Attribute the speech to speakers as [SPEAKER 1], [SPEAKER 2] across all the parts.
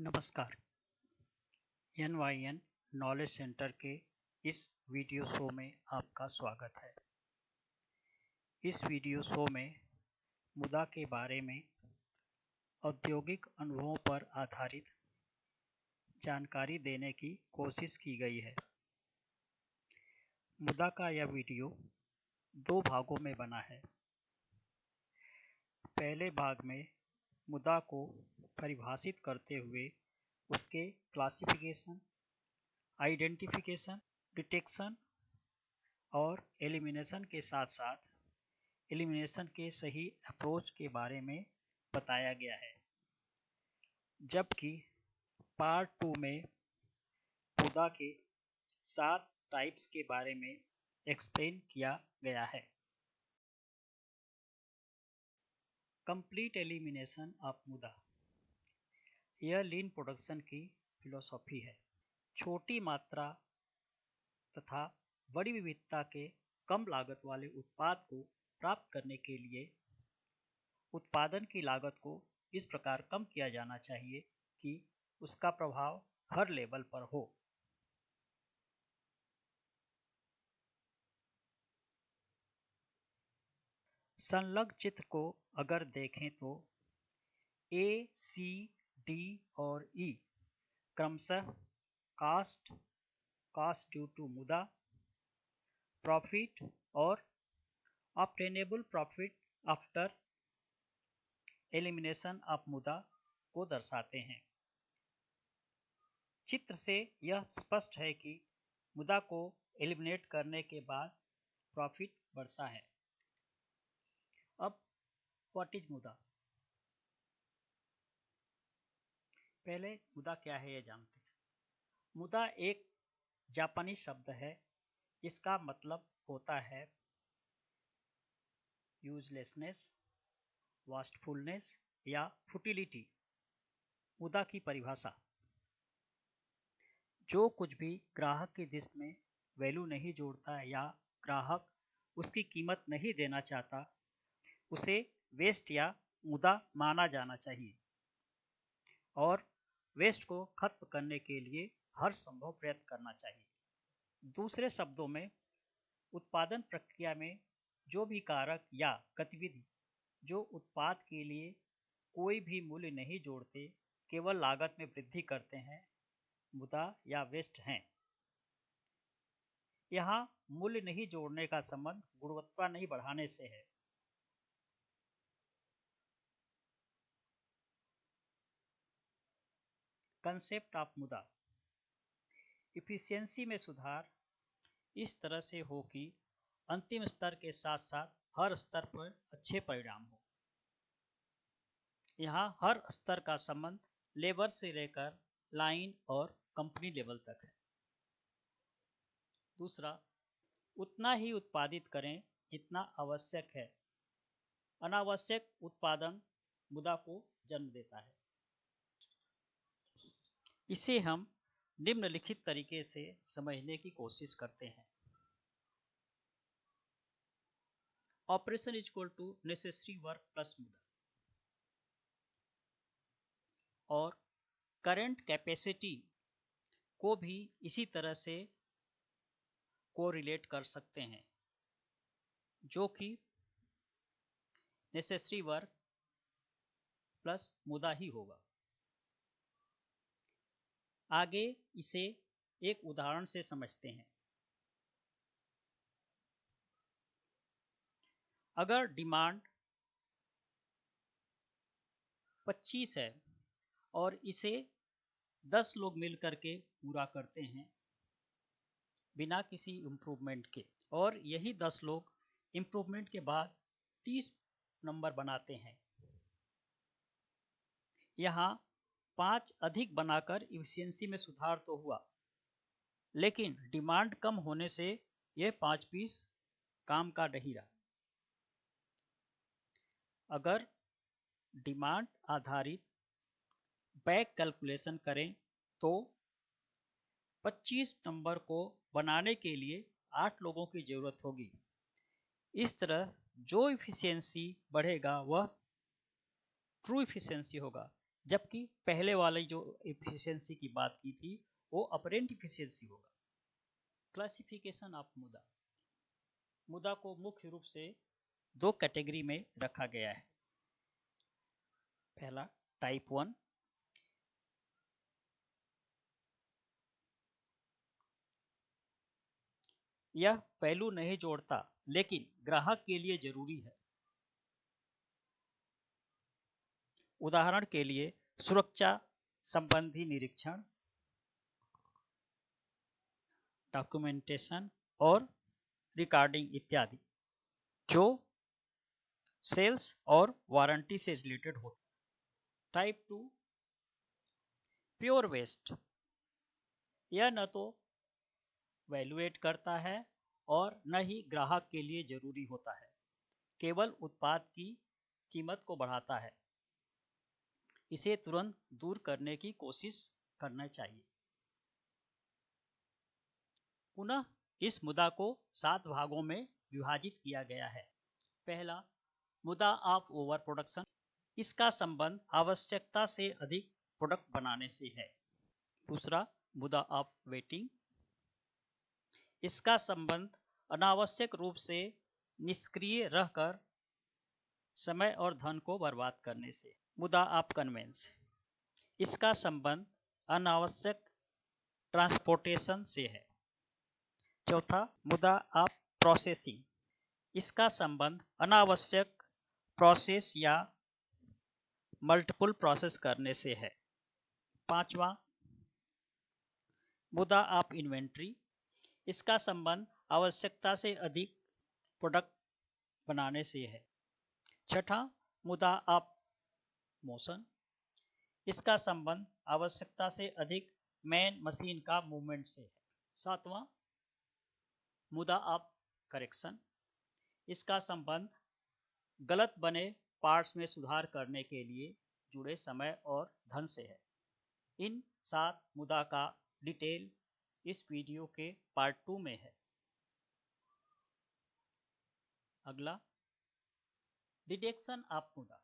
[SPEAKER 1] नमस्कार। NYN knowledge centre के इस वीडियो शो में आपका स्वागत है। इस वीडियो शो में मुदा के बारे में औद्योगिक अनुभवों पर आधारित जानकारी देने की कोशिश की गई है। मुदा का यह वीडियो 2 भागों में बना है। पहले भाग में मुदा को परिभाषित करते हुए उसके क्लासिफिकेशन, आइडेंटिफिकेशन, डिटेक्शन और एलिमिनेशन के साथ साथ एलिमिनेशन के सही अप्रोच के बारे में बताया गया है, जबकि पार्ट 2 में मुदा के 7 टाइप्स के बारे में एक्सप्लेन किया गया है। कंप्लीट एलिमिनेशन ऑफ मुदा, यह लीन प्रोडक्शन की फिलॉसफी है। छोटी मात्रा तथा बड़ी विविधता के कम लागत वाले उत्पाद को प्राप्त करने के लिए उत्पादन की लागत को इस प्रकार कम किया जाना चाहिए कि उसका प्रभाव हर लेवल पर हो। संलग्न चित्र को अगर देखें तो A, C, D और E क्रमशः कॉस्ट ड्यू टू मुदा, प्रॉफिट और obtainable profit after elimination of मुदा को दर्शाते हैं। चित्र से यह स्पष्ट है कि मुदा को एलिमिनेट करने के बाद प्रॉफिट बढ़ता है। अब व्हाट इज मुदा? पहले मुदा क्या है यह जानते हैं। मुदा एक जापानी शब्द है जिसका मतलब होता है यूजलेसनेस, वास्टफुलनेस या फुटिलिटी। मुदा की परिभाषा: जो कुछ भी ग्राहक की दृष्टि में वैल्यू नहीं जोड़ता या ग्राहक उसकी कीमत नहीं देना चाहता, उसे वेस्ट या मुदा माना जाना चाहिए और वेस्ट को खत्म करने के लिए हर संभव प्रयत्न करना चाहिए। दूसरे शब्दों में, उत्पादन प्रक्रिया में जो भी कारक या गतिविधि जो उत्पाद के लिए कोई भी मूल्य नहीं जोड़ते, केवल लागत में वृद्धि करते हैं, मुदा या वेस्ट हैं। यहाँ मूल्य नहीं जोड़ने का संबंध गुणवत्ता नहीं बढ़ाने से है। कंसेप्ट ऑफ मुदा: इफिशियंसी में सुधार इस तरह से हो कि अंतिम स्तर के साथ साथ हर स्तर पर अच्छे परिणाम हो। यहाँ हर स्तर का संबंध लेबर से लेकर लाइन और कंपनी लेवल तक है। दूसरा, उतना ही उत्पादित करें जितना आवश्यक है। अनावश्यक उत्पादन मुदा को जन्म देता है। इसे हम निम्नलिखित तरीके से समझने की कोशिश करते हैं। Operation is equal to necessary work plus muda, और करंट कैपेसिटी को भी इसी तरह से कोरिलेट कर सकते हैं, जो कि नेसेसरी वर्क प्लस मुदा ही होगा। आगे इसे एक उदाहरण से समझते हैं। अगर डिमांड 25 है और इसे 10 लोग मिलकर के पूरा करते हैं बिना किसी इम्प्रूवमेंट के, और यही 10 लोग इम्प्रूवमेंट के बाद 30 नंबर बनाते हैं। यहाँ 5 अधिक बनाकर इफिशियंसी में सुधार तो हुआ, लेकिन डिमांड कम होने से यह 5 पीस काम का नहीं रहा। अगर डिमांड आधारित बैक कैलकुलेशन करें तो 25 नंबर को बनाने के लिए 8 लोगों की जरूरत होगी। इस तरह जो इफिशियंसी बढ़ेगा वह ट्रू इफिशियंसी होगा, जबकि पहले वाली जो एफिशिएंसी की बात की थी वो अपरेंट एफिशिएंसी होगा। क्लासिफिकेशन ऑफ मुदा। मुदा को मुख्य रूप से दो कैटेगरी में रखा गया है। पहला टाइप 1, यह वैल्यू नहीं जोड़ता लेकिन ग्राहक के लिए जरूरी है। उदाहरण के लिए सुरक्षा संबंधी निरीक्षण, डॉक्यूमेंटेशन और रिकॉर्डिंग इत्यादि, जो सेल्स और वारंटी से रिलेटेड होता है। टाइप 2 प्योर वेस्ट, यह न तो वैल्यूएट करता है और न ही ग्राहक के लिए जरूरी होता है, केवल उत्पाद की कीमत को बढ़ाता है। इसे तुरंत दूर करने की कोशिश करना चाहिए। पुनः इस मुद्दा को 7 भागों में विभाजित किया गया है। पहला, मुद्दा ऑफ ओवर प्रोडक्शन। इसका संबंध आवश्यकता से अधिक प्रोडक्ट बनाने से है। दूसरा, मुद्दा ऑफ वेटिंग। इसका संबंध अनावश्यक रूप से निष्क्रिय रहकर समय और धन को बर्बाद करने से। मुद्दा ऑफ कन्वेंस। इसका संबंध अनावश्यक ट्रांसपोर्टेशन से है। चौथा, मुद्दा ऑफ प्रोसेसिंग। इसका संबंध अनावश्यक प्रोसेस या मल्टीपल प्रोसेस करने से है। पांचवा, मुद्दा ऑफ इन्वेंट्री। इसका संबंध आवश्यकता से अधिक प्रोडक्ट बनाने से है। छठा, मुद्दा ऑफ मोशन। इसका संबंध आवश्यकता से अधिक मैन मशीन का मूवमेंट से है। सातवां, मुद्दा ऑफ करेक्शन। इसका संबंध गलत बने पार्ट्स में सुधार करने के लिए जुड़े समय और धन से है। इन 7 मुद्दा का डिटेल इस वीडियो के पार्ट 2 में है। अगला, डिटेक्शन ऑफ मुद्दा।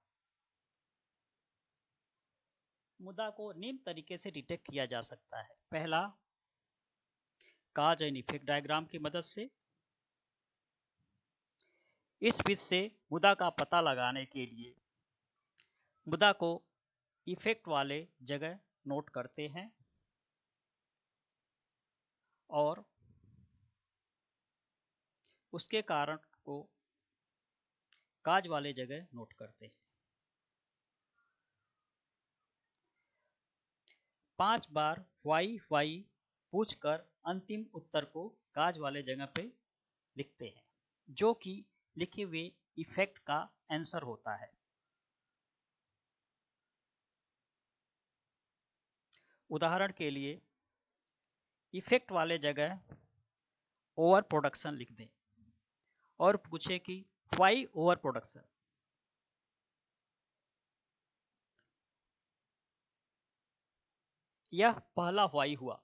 [SPEAKER 1] मुद्दा को निम्न तरीके से डिटेक्ट किया जा सकता है। पहला, काज एंड इफेक्ट डायग्राम की मदद से। इस विधि से मुद्दा का पता लगाने के लिए मुद्दा को इफेक्ट वाले जगह नोट करते हैं और उसके कारण को काज वाले जगह नोट करते हैं। 5 बार वाई पूछकर अंतिम उत्तर को काज वाले जगह पे लिखते हैं, जो कि लिखे हुए इफेक्ट का आंसर होता है। उदाहरण के लिए इफेक्ट वाले जगह ओवर प्रोडक्शन लिख दें और पूछे कि वाई ओवर प्रोडक्शन। यह पहला वाई हुआ।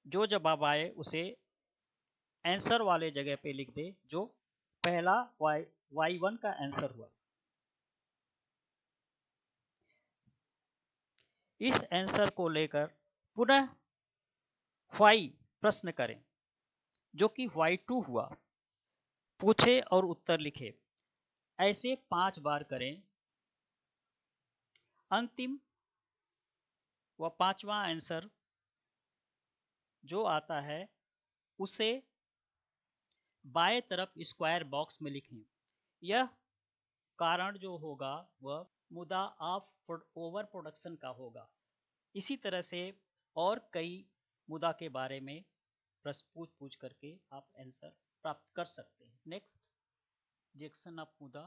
[SPEAKER 1] जो जवाब आए उसे आंसर वाले जगह पे लिख दे, जो पहला Y1 का आंसर हुआ। इस आंसर को लेकर पुनः Y प्रश्न करें, जो कि Y2 हुआ। पूछे और उत्तर लिखे। ऐसे 5 बार करें। अंतिम व 5वां आंसर जो आता है उसे बाएं तरफ स्क्वायर बॉक्स में लिखें। यह कारण जो होगा वह मुद्दा ऑफ ओवर प्रोडक्शन का होगा। इसी तरह से और कई मुद्दा के बारे में प्रश्न पूछ करके आप आंसर प्राप्त कर सकते हैं। नेक्स्ट, डिटेक्शन ऑफ मुद्दा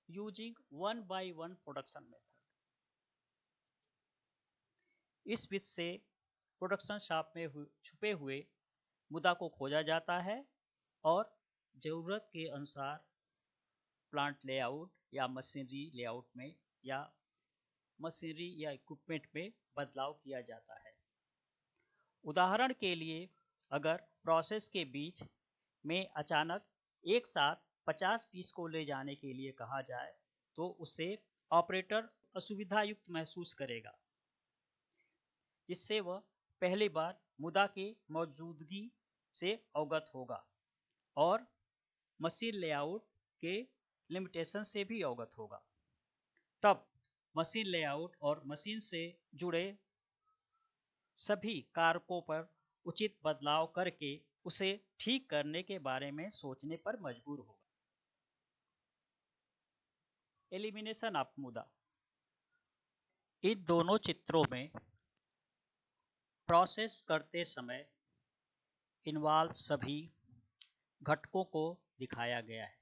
[SPEAKER 1] यूजिंग 1 by 1 प्रोडक्शन मेथड। इस विधि से प्रोडक्शन शॉप में छुपे हुए मुद्दा को खोजा जाता है और जरूरत के अनुसार प्लांट लेआउट या मशीनरी लेआउट में या मशीनरी या इक्विपमेंट में बदलाव किया जाता है। उदाहरण के लिए अगर प्रोसेस के बीच में अचानक एक साथ 50 पीस को ले जाने के लिए कहा जाए तो उसे ऑपरेटर असुविधायुक्त महसूस करेगा, जिससे वह पहली बार मुदा की मौजूदगी से अवगत होगा और मशीन लेआउट के लिमिटेशन से भी अवगत होगा। तब मशीन लेआउट और मशीन से जुड़े सभी कारकों पर उचित बदलाव करके उसे ठीक करने के बारे में सोचने पर मजबूर होगा। एलिमिनेशन ऑफ मुदा। इन दोनों चित्रों में प्रोसेस करते समय इन्वॉल्व सभी घटकों को दिखाया गया है,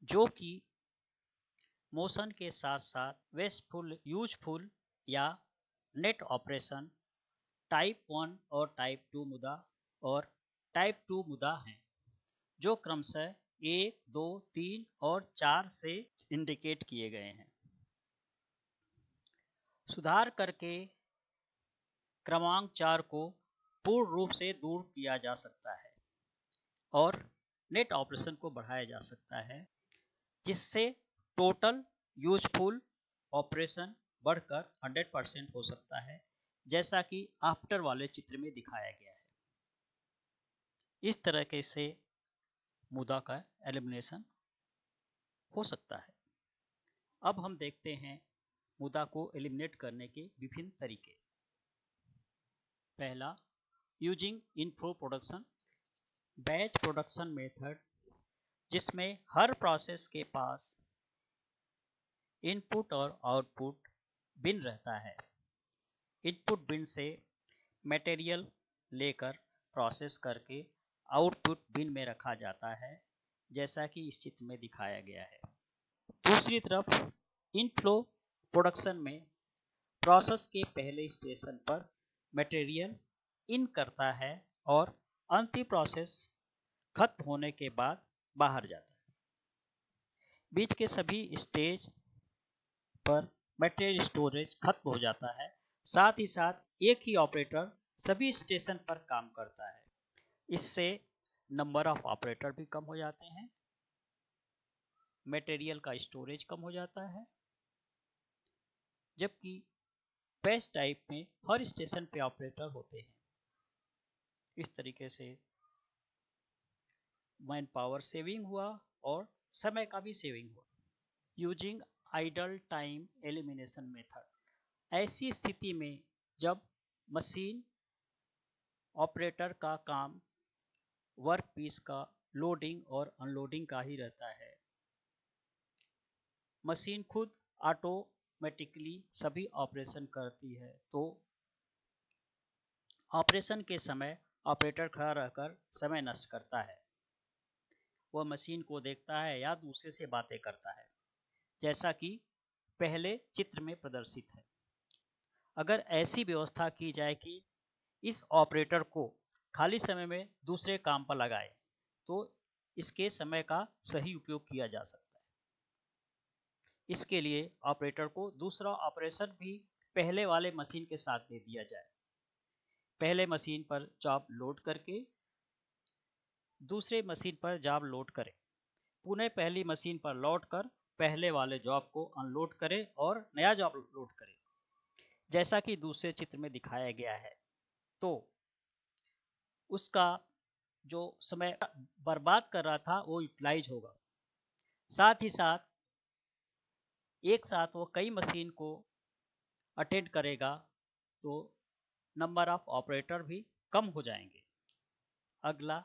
[SPEAKER 1] जो कि मोशन के साथ साथ वेस्टफुल, यूजफुल या नेट ऑपरेशन, टाइप 1 और टाइप 2 मुदा और टाइप 2 मुदा हैं, जो क्रमशः 1, 2, 3 और 4 से इंडिकेट किए गए हैं। सुधार करके क्रमांक 4 को पूर्ण रूप से दूर किया जा सकता है और नेट ऑपरेशन को बढ़ाया जा सकता है, जिससे टोटल यूजफुल ऑपरेशन बढ़कर 100% हो सकता है, जैसा कि आफ्टर वाले चित्र में दिखाया गया है। इस तरह से मुदा का एलिमिनेशन हो सकता है। अब हम देखते हैं मुदा को एलिमिनेट करने के विभिन्न तरीके। पहला, using inflow production, batch production method, जिसमें हर प्रोसेस के पास इनपुट और आउटपुट बिन रहता है। इनपुट बिन से मटेरियल लेकर प्रोसेस करके आउटपुट बिन में रखा जाता है, जैसा कि इस चित्र में दिखाया गया है। दूसरी तरफ इनफ्लो प्रोडक्शन में प्रोसेस के पहले स्टेशन पर मटेरियल इन करता है और अंतिम प्रोसेस खत्म होने के बाद बाहर जाता है। बीच के सभी स्टेज पर मटेरियल स्टोरेज खत्म हो जाता है। साथ ही साथ एक ही ऑपरेटर सभी स्टेशन पर काम करता है। इससे नंबर ऑफ ऑपरेटर भी कम हो जाते हैं, मटेरियल का स्टोरेज कम हो जाता है, जबकि बैच टाइप में हर स्टेशन पे ऑपरेटर होते हैं। इस तरीके से मैन पावर सेविंग हुआ और समय का भी सेविंग हुआ। Using idle time elimination method, ऐसी स्थिति में जब मशीन ऑपरेटर का काम वर्क पीस का लोडिंग और अनलोडिंग का ही रहता है, मशीन खुद ऑटोमेटिकली सभी ऑपरेशन करती है, तो ऑपरेशन के समय ऑपरेटर खड़ा रहकर समय नष्ट करता है। वह मशीन को देखता है या दूसरे से बातें करता है, जैसा कि पहले चित्र में प्रदर्शित है। अगर ऐसी व्यवस्था की जाए कि इस ऑपरेटर को खाली समय में दूसरे काम पर लगाए, तो इसके समय का सही उपयोग किया जा सकता है। इसके लिए ऑपरेटर को दूसरा ऑपरेशन भी पहले वाले मशीन के साथ दे दिया जाए। पहले मशीन पर जॉब लोड करके दूसरे मशीन पर जॉब लोड करें, पुनः पहली मशीन पर लौट कर पहले वाले जॉब को अनलोड करें और नया जॉब लोड करें, जैसा कि दूसरे चित्र में दिखाया गया है। तो उसका जो समय बर्बाद कर रहा था वो यूटिलाइज होगा। साथ ही साथ एक साथ वो कई मशीन को अटेंड करेगा, तो नंबर ऑफ ऑपरेटर भी कम हो जाएंगे। अगला,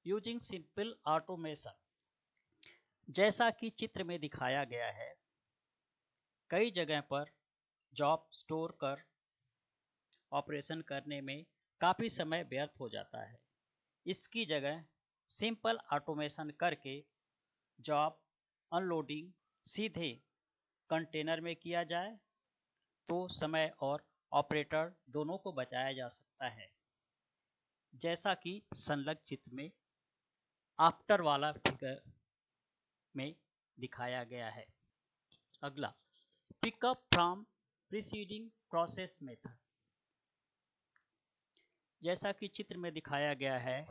[SPEAKER 1] यूजिंग सिंपल ऑटोमेशन, जैसा कि चित्र में दिखाया गया है, कई जगह पर जॉब स्टोर कर ऑपरेशन करने में काफ़ी समय व्यर्थ हो जाता है। इसकी जगह सिंपल ऑटोमेशन करके जॉब अनलोडिंग सीधे कंटेनर में किया जाए, तो समय और ऑपरेटर दोनों को बचाया जा सकता है, जैसा कि संलग्न चित्र में आफ्टर वाला फिगर में दिखाया गया है। अगला, pickup from preceding process method, जैसा कि चित्र में दिखाया गया है,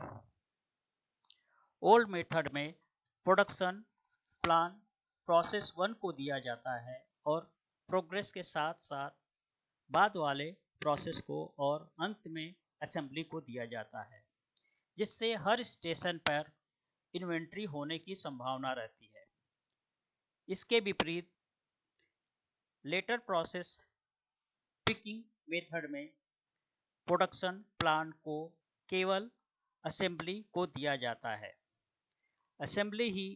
[SPEAKER 1] ओल्ड मेथड में प्रोडक्शन प्लान प्रोसेस 1 को दिया जाता है और प्रोग्रेस के साथ साथ बाद वाले प्रोसेस को और अंत में असेंबली को दिया जाता है, जिससे हर स्टेशन पर इन्वेंट्री होने की संभावना रहती है। इसके विपरीत लेटर प्रोसेस पिकिंग मेथड में प्रोडक्शन प्लान को केवल असेंबली को दिया जाता है। असेंबली ही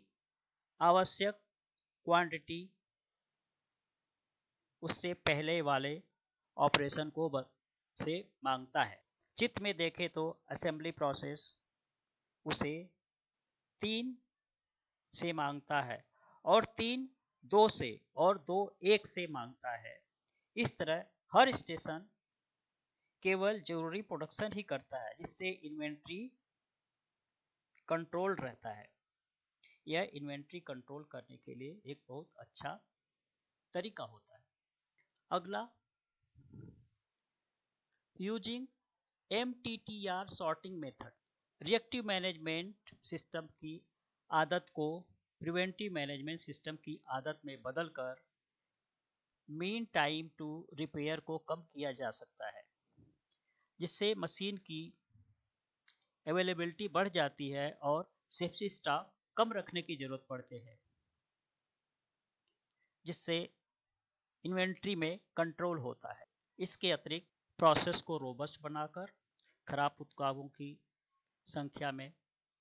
[SPEAKER 1] आवश्यक क्वांटिटी उससे पहले वाले ऑपरेशन को से मांगता है। चित्र में देखें तो असेंबली प्रोसेस उसे 3 से मांगता है और 3 2 से और 2 1 से मांगता है। इस तरह हर स्टेशन केवल जरूरी प्रोडक्शन ही करता है, जिससे इन्वेंट्री कंट्रोल रहता है। यह इन्वेंट्री कंट्रोल करने के लिए एक बहुत अच्छा तरीका होता है। अगला, using MTTR sorting method reactive management system की आदत को प्रिवेंटिव मैनेजमेंट सिस्टम की आदत में बदलकर मीन टाइम टू रिपेयर को कम किया जा सकता है, जिससे मशीन की अवेलेबिलिटी बढ़ जाती है और सेफ्टी स्टॉक कम रखने की जरूरत पड़ती है, जिससे इन्वेंट्री में कंट्रोल होता है। इसके अतिरिक्त प्रोसेस को रोबस्ट बनाकर खराब उत्पादों की संख्या में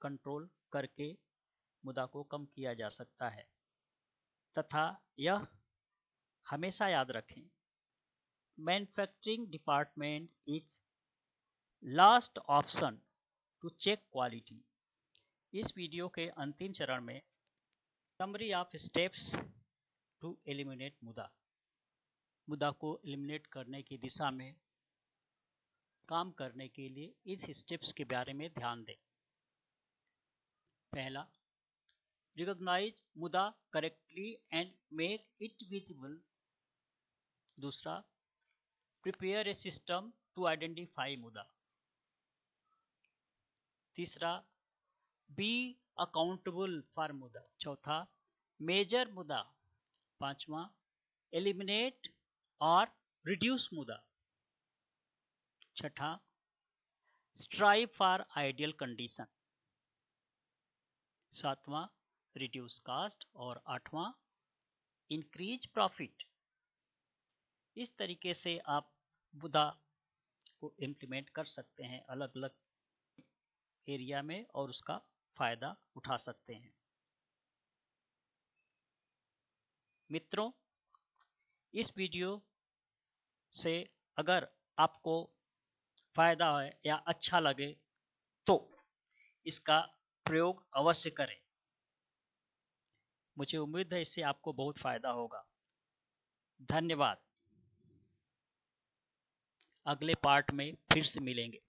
[SPEAKER 1] कंट्रोल करके मुद्दा को कम किया जा सकता है। तथा यह हमेशा याद रखें, manufacturing department is last option to check quality. इस वीडियो के अंतिम चरण में summary of steps to eliminate muda को एलिमिनेट करने की दिशा में काम करने के लिए इस स्टेप्स के बारे में ध्यान दें। पहला, रिकॉग्नाइज मुद्दा correctly and make it visible. दूसरा, prepare a system to identify मुद्दा। तीसरा, बी अकाउंटेबल फॉर मुद्दा। चौथा, मेजर मुद्दा। पांचवा, एलिमिनेट और रिड्यूस मुद्दा। छठा, स्ट्राइव फॉर आइडियल कंडीशन। सातवां, रिड्यूस कास्ट। और आठवां, इंक्रीज प्रॉफिट। इस तरीके से आप मुद्दा को इम्प्लीमेंट कर सकते हैं अलग अलग एरिया में और उसका फायदा उठा सकते हैं। मित्रों, इस वीडियो से अगर आपको फायदा है या अच्छा लगे तो इसका प्रयोग अवश्य करें। मुझे उम्मीद है इससे आपको बहुत फायदा होगा। धन्यवाद। अगले पार्ट में फिर से मिलेंगे।